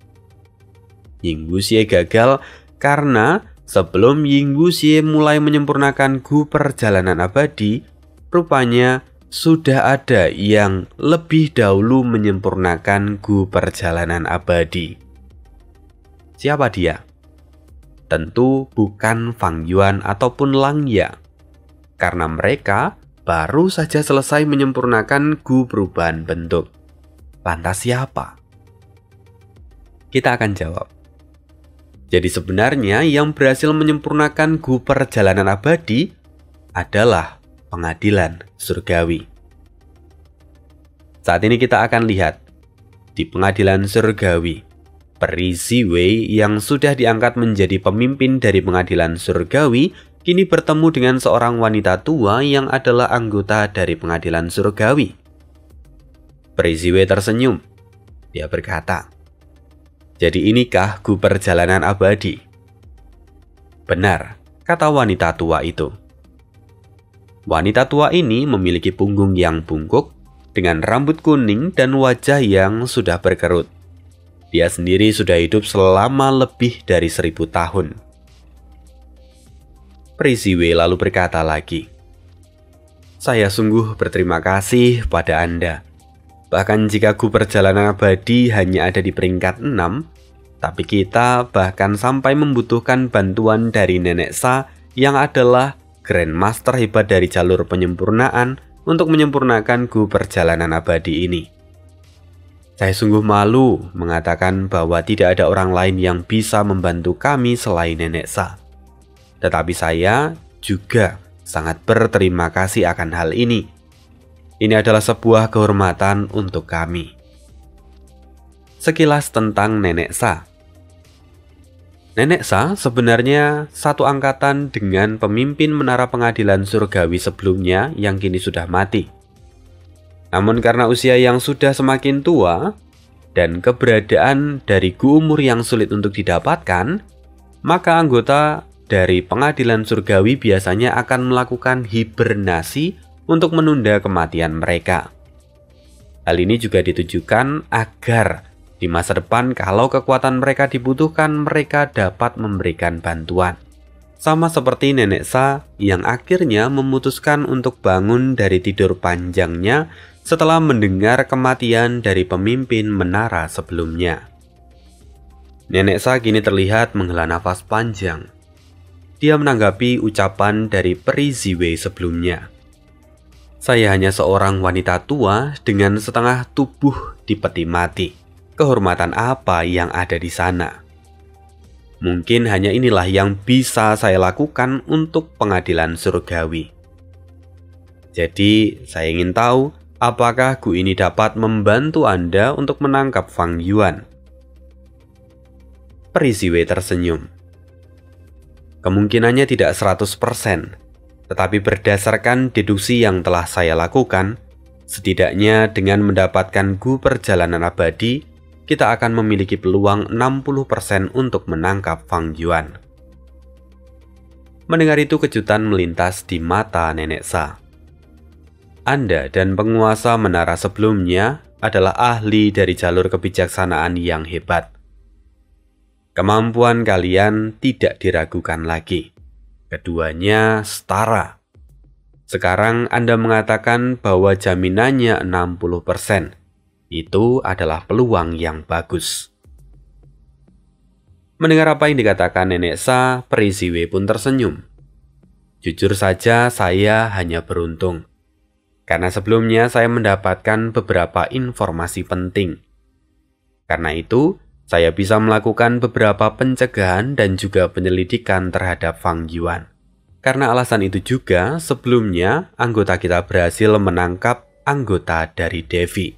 Ying Wuxie gagal karena sebelum Ying Wuxie mulai menyempurnakan Gu Perjalanan Abadi, rupanya sudah ada yang lebih dahulu menyempurnakan Gu Perjalanan Abadi. Siapa dia? Tentu bukan Fang Yuan ataupun Lang Ya. Karena mereka baru saja selesai menyempurnakan Gu perubahan bentuk. Lantas siapa? Kita akan jawab. Jadi sebenarnya yang berhasil menyempurnakan Gu Perjalanan Abadi adalah pengadilan surgawi. Saat ini kita akan lihat di pengadilan surgawi, Peri Ziwei yang sudah diangkat menjadi pemimpin dari pengadilan surgawi kini bertemu dengan seorang wanita tua yang adalah anggota dari pengadilan surgawi. Peri Ziwei tersenyum. Dia berkata, "Jadi inikah Gu Perjalanan Abadi?" "Benar," kata wanita tua itu. Wanita tua ini memiliki punggung yang bungkuk, dengan rambut kuning dan wajah yang sudah berkerut. Dia sendiri sudah hidup selama lebih dari 1000 tahun. Peri Ziwei lalu berkata lagi, "Saya sungguh berterima kasih pada Anda. Bahkan jika Gu Perjalanan Abadi hanya ada di peringkat 6, tapi kita bahkan sampai membutuhkan bantuan dari Nenek Sa yang adalah Grandmaster hebat dari jalur penyempurnaan untuk menyempurnakan Gu Perjalanan Abadi ini. Saya sungguh malu mengatakan bahwa tidak ada orang lain yang bisa membantu kami selain Nenek Sa. Tetapi saya juga sangat berterima kasih akan hal ini. Ini adalah sebuah kehormatan untuk kami." Sekilas tentang Nenek Sa. Nenek Sa sebenarnya satu angkatan dengan pemimpin menara pengadilan surgawi sebelumnya yang kini sudah mati. Namun karena usia yang sudah semakin tua dan keberadaan dari Gu umur yang sulit untuk didapatkan, maka anggota dari pengadilan surgawi biasanya akan melakukan hibernasi untuk menunda kematian mereka. Hal ini juga ditujukan agar di masa depan kalau kekuatan mereka dibutuhkan, mereka dapat memberikan bantuan. Sama seperti Nenek Sa yang akhirnya memutuskan untuk bangun dari tidur panjangnya setelah mendengar kematian dari pemimpin menara sebelumnya. Nenek Sa kini terlihat menghela nafas panjang. Dia menanggapi ucapan dari Peri Ziwei sebelumnya. "Saya hanya seorang wanita tua dengan setengah tubuh di peti mati. Kehormatan apa yang ada di sana? Mungkin hanya inilah yang bisa saya lakukan untuk pengadilan surgawi. Jadi, saya ingin tahu apakah Gu ini dapat membantu Anda untuk menangkap Fang Yuan?" Peri Ziwei tersenyum. "Kemungkinannya tidak 100%, tetapi berdasarkan deduksi yang telah saya lakukan, setidaknya dengan mendapatkan Gu Perjalanan Abadi, kita akan memiliki peluang 60% untuk menangkap Fang Yuan." Mendengar itu kejutan melintas di mata Nenek Sa. Anda dan penguasa menara sebelumnya adalah ahli dari jalur kebijaksanaan yang hebat. Kemampuan kalian tidak diragukan lagi. Keduanya setara. Sekarang Anda mengatakan bahwa jaminannya 60%. Itu adalah peluang yang bagus. Mendengar apa yang dikatakan Nenek Sa, Peri Ziwei pun tersenyum. Jujur saja saya hanya beruntung. Karena sebelumnya saya mendapatkan beberapa informasi penting. Karena itu, saya bisa melakukan beberapa pencegahan dan juga penyelidikan terhadap Fang Yuan. Karena alasan itu juga, sebelumnya anggota kita berhasil menangkap anggota dari Devi.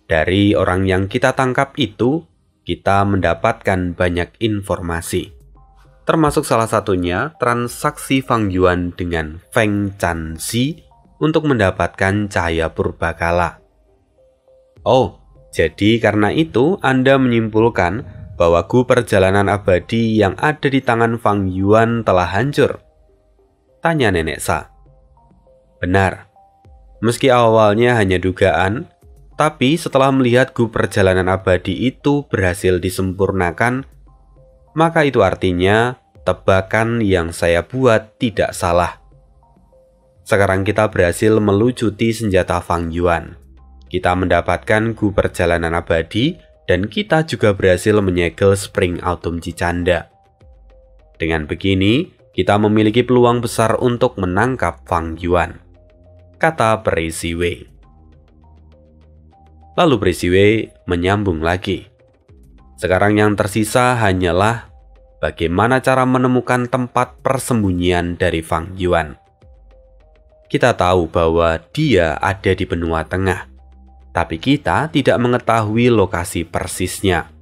Dari orang yang kita tangkap itu, kita mendapatkan banyak informasi. Termasuk salah satunya transaksi Fang Yuan dengan Feng Chanxi untuk mendapatkan cahaya purbakala. Oh, jadi karena itu Anda menyimpulkan bahwa Gu Perjalanan Abadi yang ada di tangan Fang Yuan telah hancur? Tanya Nenek Sa. Benar. Meski awalnya hanya dugaan, tapi setelah melihat Gu Perjalanan Abadi itu berhasil disempurnakan, maka itu artinya tebakan yang saya buat tidak salah. Sekarang kita berhasil melucuti senjata Fang Yuan. Kita mendapatkan Gu Perjalanan Abadi dan kita juga berhasil menyegel Spring Autumn Cicanda. Dengan begini, kita memiliki peluang besar untuk menangkap Fang Yuan, kata Peri Ziwei. Lalu Peri Ziwei menyambung lagi. Sekarang yang tersisa hanyalah bagaimana cara menemukan tempat persembunyian dari Fang Yuan. Kita tahu bahwa dia ada di benua tengah, tapi kita tidak mengetahui lokasi persisnya.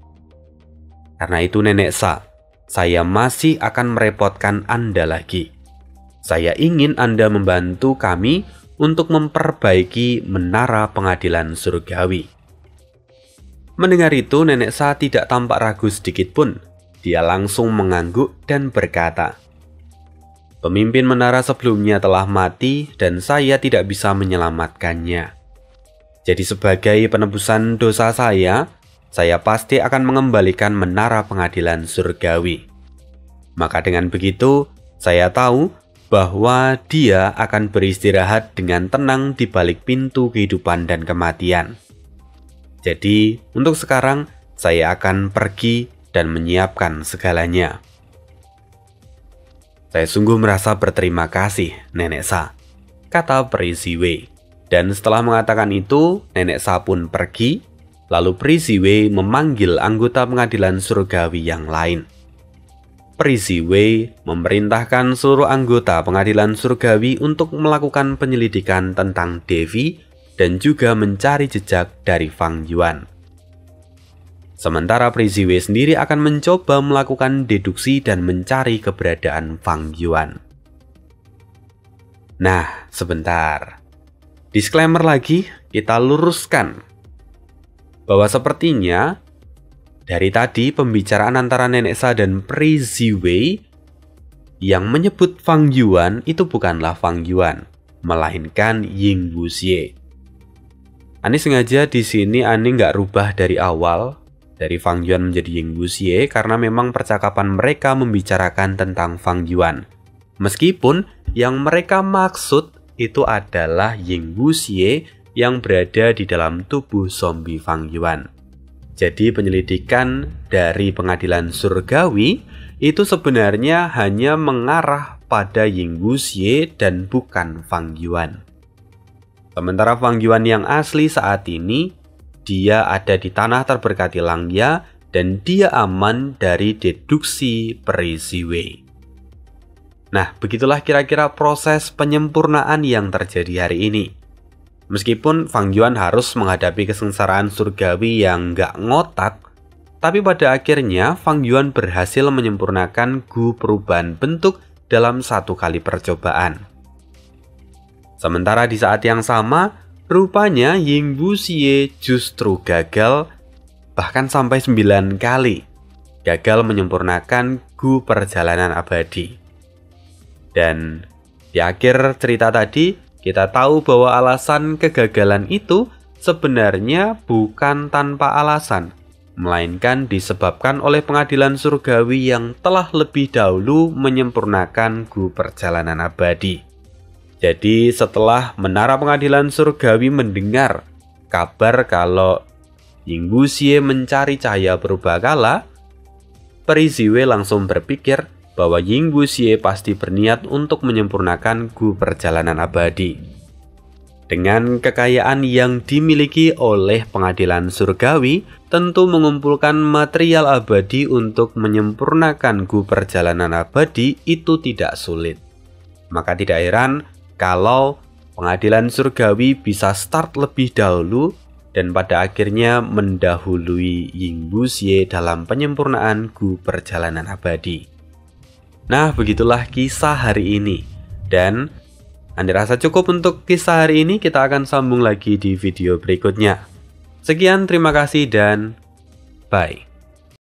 Karena itu Nenek Sa, saya masih akan merepotkan Anda lagi. Saya ingin Anda membantu kami untuk memperbaiki menara pengadilan surgawi. Mendengar itu, Nenek Sa tidak tampak ragu sedikit pun. Dia langsung mengangguk dan berkata, pemimpin menara sebelumnya telah mati dan saya tidak bisa menyelamatkannya. Jadi sebagai penebusan dosa saya pasti akan mengembalikan menara pengadilan surgawi. Maka dengan begitu, saya tahu bahwa dia akan beristirahat dengan tenang di balik pintu kehidupan dan kematian. Jadi, untuk sekarang, saya akan pergi dan menyiapkan segalanya. Saya sungguh merasa berterima kasih, Nenek Sa, kata Peri Ziwei. Dan setelah mengatakan itu, Nenek Sa pun pergi, lalu Peri Ziwei memanggil anggota pengadilan surgawi yang lain. Peri Ziwei memerintahkan seluruh anggota pengadilan surgawi untuk melakukan penyelidikan tentang Devi dan juga mencari jejak dari Fang Yuan. Sementara Peri Ziwei sendiri akan mencoba melakukan deduksi dan mencari keberadaan Fang Yuan. Nah, sebentar. Disclaimer lagi, kita luruskan bahwa sepertinya dari tadi pembicaraan antara Nenek Sa dan Peri Ziwei yang menyebut Fang Yuan itu bukanlah Fang Yuan, melainkan Ying Wuxie. Ani sengaja di sini Ani nggak rubah dari awal dari Fang Yuan menjadi Ying Wuxie karena memang percakapan mereka membicarakan tentang Fang Yuan. Meskipun yang mereka maksud itu adalah Ying Wuxie yang berada di dalam tubuh zombie Fang Yuan. Jadi penyelidikan dari pengadilan surgawi itu sebenarnya hanya mengarah pada Ying Wuxie dan bukan Fang Yuan. Sementara Fang Yuan yang asli saat ini, dia ada di tanah terberkati Langya dan dia aman dari deduksi Peri Ziwei. Nah, begitulah kira-kira proses penyempurnaan yang terjadi hari ini. Meskipun Fang Yuan harus menghadapi kesengsaraan surgawi yang nggak ngotak, tapi pada akhirnya Fang Yuan berhasil menyempurnakan Gu perubahan bentuk dalam satu kali percobaan. Sementara di saat yang sama, rupanya Ying Wuxie justru gagal, bahkan sampai 9 kali. Gagal menyempurnakan Gu Perjalanan Abadi. Dan di akhir cerita tadi, kita tahu bahwa alasan kegagalan itu sebenarnya bukan tanpa alasan, melainkan disebabkan oleh pengadilan surgawi yang telah lebih dahulu menyempurnakan Gu Perjalanan Abadi. Jadi setelah menara pengadilan surgawi mendengar kabar kalau Yinggu Xie mencari cahaya purbakala, Peri Ziwei langsung berpikir bahwa Yinggu Xie pasti berniat untuk menyempurnakan Gu Perjalanan Abadi. Dengan kekayaan yang dimiliki oleh pengadilan surgawi, tentu mengumpulkan material abadi untuk menyempurnakan Gu Perjalanan Abadi itu tidak sulit. Maka tidak heran kalau pengadilan surgawi bisa start lebih dahulu dan pada akhirnya mendahului Yinggu Xie dalam penyempurnaan Gu Perjalanan Abadi. Nah, begitulah kisah hari ini. Dan Anda rasa cukup untuk kisah hari ini? Kita akan sambung lagi di video berikutnya. Sekian, terima kasih dan bye.